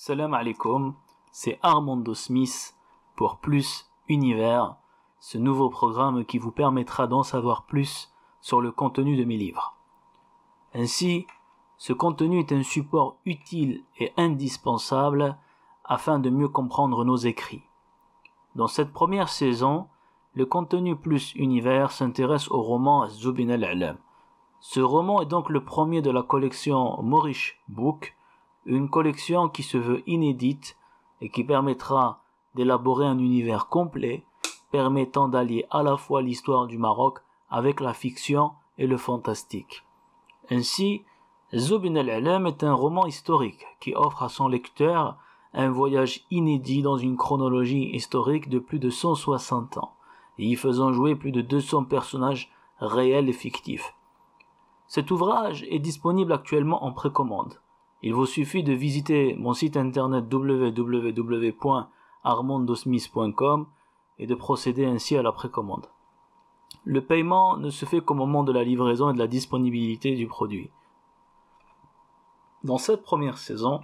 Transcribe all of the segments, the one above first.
Salam alaikum, c'est Armando Smith pour Plus Univers, ce nouveau programme qui vous permettra d'en savoir plus sur le contenu de mes livres. Ainsi, ce contenu est un support utile et indispensable afin de mieux comprendre nos écrits. Dans cette première saison, le contenu Plus Univers s'intéresse au roman Az-Zubin al-A'lam. Ce roman est donc le premier de la collection Morish Book, une collection qui se veut inédite et qui permettra d'élaborer un univers complet, permettant d'allier à la fois l'histoire du Maroc avec la fiction et le fantastique. Ainsi, Az-Zubin al-A'lam est un roman historique qui offre à son lecteur un voyage inédit dans une chronologie historique de plus de 160 ans, et y faisant jouer plus de 200 personnages réels et fictifs. Cet ouvrage est disponible actuellement en précommande. Il vous suffit de visiter mon site internet www.armandosmith.com et de procéder ainsi à la précommande. Le paiement ne se fait qu'au moment de la livraison et de la disponibilité du produit. Dans cette première saison,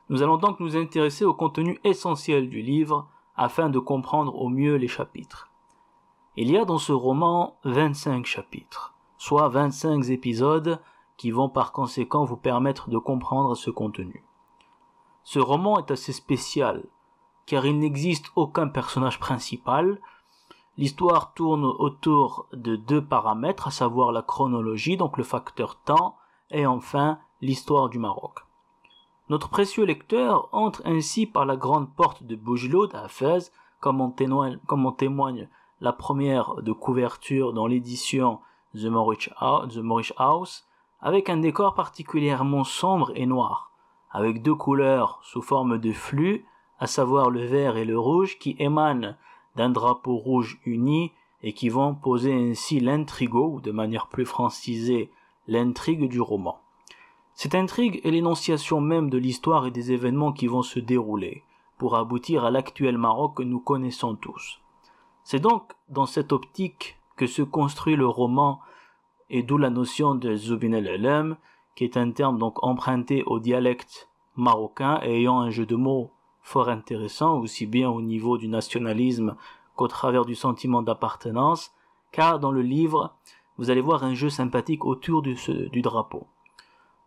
nous allons donc nous intéresser au contenu essentiel du livre afin de comprendre au mieux les chapitres. Il y a dans ce roman 25 chapitres, soit 25 épisodes qui vont par conséquent vous permettre de comprendre ce contenu. Ce roman est assez spécial, car il n'existe aucun personnage principal. L'histoire tourne autour de deux paramètres, à savoir la chronologie, donc le facteur temps, et enfin l'histoire du Maroc. Notre précieux lecteur entre ainsi par la grande porte de Boujloud à Fès, comme en témoigne la première de couverture dans l'édition The Morish House, avec un décor particulièrement sombre et noir, avec deux couleurs sous forme de flux, à savoir le vert et le rouge, qui émanent d'un drapeau rouge uni et qui vont poser ainsi l'intrigo, ou de manière plus francisée, l'intrigue du roman. Cette intrigue est l'énonciation même de l'histoire et des événements qui vont se dérouler, pour aboutir à l'actuel Maroc que nous connaissons tous. C'est donc dans cette optique que se construit le roman, et d'où la notion de Zubin al-A'lam, qui est un terme donc emprunté au dialecte marocain et ayant un jeu de mots fort intéressant, aussi bien au niveau du nationalisme qu'au travers du sentiment d'appartenance, car dans le livre, vous allez voir un jeu sympathique autour du drapeau.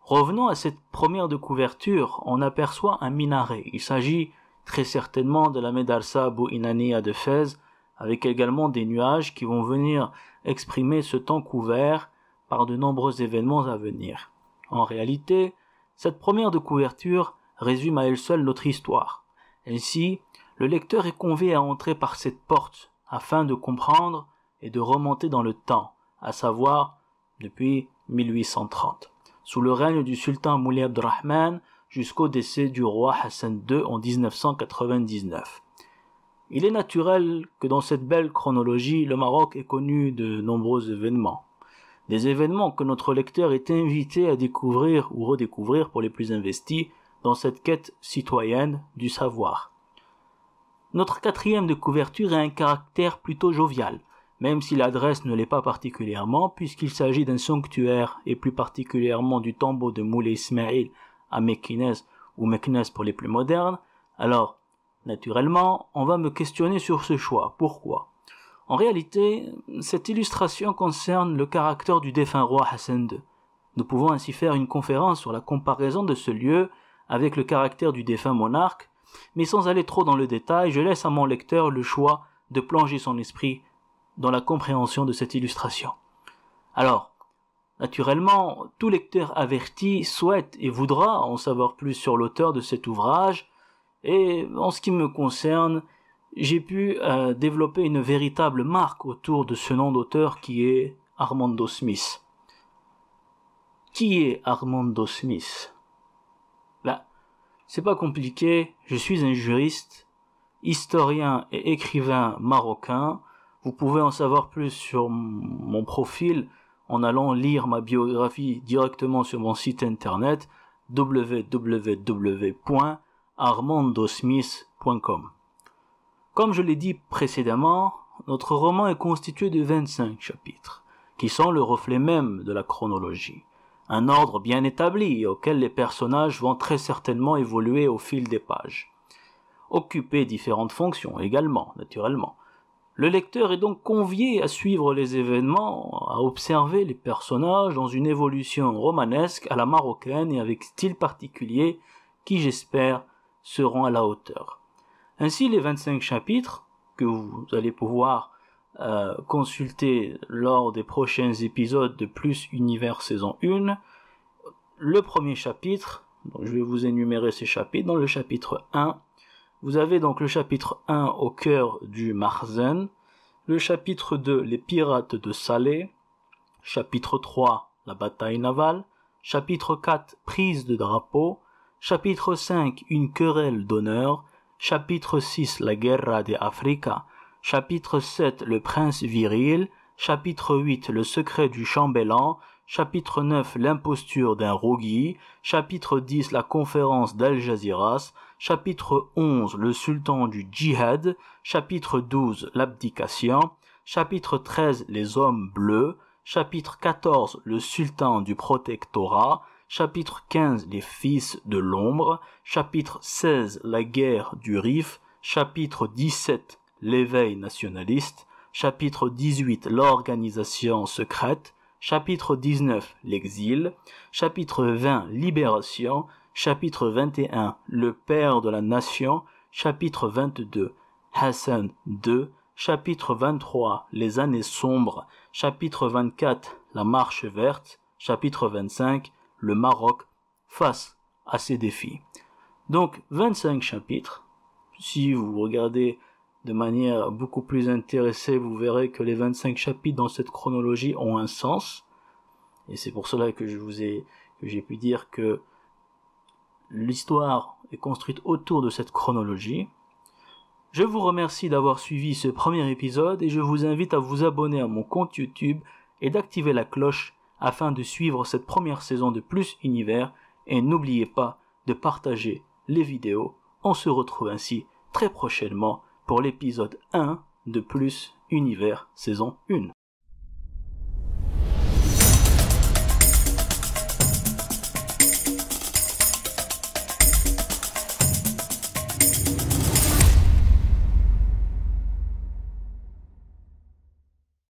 Revenons à cette première de couverture, on aperçoit un minaret. Il s'agit très certainement de la Médarsa Bou Inania de Fès, avec également des nuages qui vont venir exprimer ce temps couvert par de nombreux événements à venir. En réalité, cette première de couverture résume à elle seule notre histoire. Ainsi, le lecteur est convié à entrer par cette porte afin de comprendre et de remonter dans le temps, à savoir depuis 1830, sous le règne du sultan Moulay Abdelrahman jusqu'au décès du roi Hassan II en 1999. Il est naturel que dans cette belle chronologie, le Maroc ait connu de nombreux événements. Des événements que notre lecteur est invité à découvrir ou redécouvrir pour les plus investis dans cette quête citoyenne du savoir. Notre quatrième de couverture a un caractère plutôt jovial, même si l'adresse ne l'est pas particulièrement, puisqu'il s'agit d'un sanctuaire et plus particulièrement du tombeau de Moulay Ismail à Meknès ou Meknès pour les plus modernes. Alors, naturellement, on va me questionner sur ce choix. Pourquoi ? En réalité, cette illustration concerne le caractère du défunt roi Hassan II. Nous pouvons ainsi faire une conférence sur la comparaison de ce lieu avec le caractère du défunt monarque, mais sans aller trop dans le détail, je laisse à mon lecteur le choix de plonger son esprit dans la compréhension de cette illustration. Alors, naturellement, tout lecteur averti souhaite et voudra en savoir plus sur l'auteur de cet ouvrage, et en ce qui me concerne, j'ai pu développer une véritable marque autour de ce nom d'auteur qui est Armando Smith. Qui est Armando Smith ? C'est pas compliqué, je suis un juriste, historien et écrivain marocain. Vous pouvez en savoir plus sur mon profil en allant lire ma biographie directement sur mon site internet www.armandosmith.com. Comme je l'ai dit précédemment, notre roman est constitué de 25 chapitres, qui sont le reflet même de la chronologie. un ordre bien établi auquel les personnages vont très certainement évoluer au fil des pages. Occuper différentes fonctions également, naturellement. Le lecteur est donc convié à suivre les événements, à observer les personnages dans une évolution romanesque à la marocaine et avec style particulier qui, j'espère, seront à la hauteur. Ainsi, les 25 chapitres que vous allez pouvoir consulter lors des prochains épisodes de Plus Univers saison 1, le premier chapitre, donc je vais vous énumérer ces chapitres, dans le chapitre 1, vous avez donc le chapitre 1 au cœur du Marzen, le chapitre 2 les pirates de Salé, chapitre 3 la bataille navale, chapitre 4 prise de drapeau, chapitre 5 une querelle d'honneur, chapitre 6 la guerra de Africa, chapitre 7 le prince viril, chapitre 8 le secret du chambellan, chapitre 9 l'imposture d'un Rogui, chapitre 10 la conférence d'Al-Jaziras, chapitre 11 le sultan du djihad, chapitre 12 l'abdication, chapitre 13 les hommes bleus, chapitre 14 le sultan du protectorat, chapitre 15 les fils de l'ombre, chapitre 16 la guerre du Rif, chapitre 17 l'éveil nationaliste, chapitre 18 l'organisation secrète, chapitre 19 l'exil, chapitre 20 libération, chapitre 21 le père de la nation, chapitre 22 Hassan II, chapitre 23 les années sombres, chapitre 24 la marche verte, chapitre 25 le Maroc face à ces défis. Donc 25 chapitres. Si vous regardez de manière beaucoup plus intéressée, vous verrez que les 25 chapitres dans cette chronologie ont un sens. Et c'est pour cela que j'ai pu dire que l'histoire est construite autour de cette chronologie. Je vous remercie d'avoir suivi ce premier épisode et je vous invite à vous abonner à mon compte YouTube et d'activer la cloche afin de suivre cette première saison de Plus Univers, et n'oubliez pas de partager les vidéos. On se retrouve ainsi très prochainement pour l'épisode 1 de Plus Univers saison 1.